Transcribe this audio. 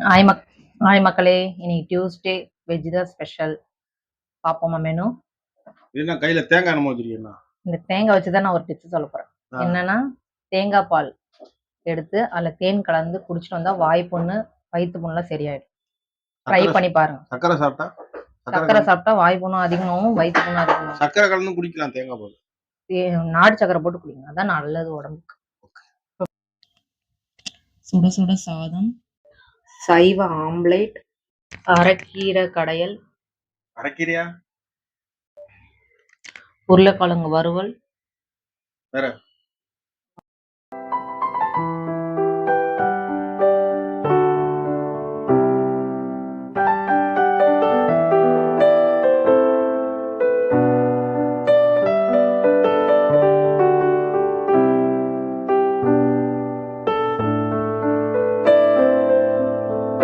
Hi hi மக்களே, இன்னைக்கு Tuesday veg தான் ஸ்பெஷல். பார்ப்போமா மெனு? என்ன கையில தேங்காய் என்னமோ வச்சிருக்கீங்களா? இந்த தேங்காய் வச்சு தான் நான் ஒரு டிப்ஸ் சொல்ல போறேன். என்னன்னா, தேங்காய் பால் எடுத்து அதில் தேன் கலந்து குடிச்சிட்டு வந்தா வாய் புண்ணு, வயிற்று புண்ணுலாம் சரியாயிடும். ட்ரை பண்ணி பாருங்க. சக்கரை சாப்பிட்டா சக்கரை சாப்பிட்டா வாய் புண்ணும் அதிகமாகும், வயிற்று புண்ணும் அதிகமாகும். சக்கரை கலந்து குடிக்கலாம் தேங்காய் பால். நாடு சக்கரை போட்டு குடிங்க, அதான் நல்லது உடம்புக்கு. சுட சுட சாதம், சைவ ஆம்லேட், அரைக்கீரை கடையல், அரைக்கீரையா, உருளைக்கிழங்கு வறுவல், வேற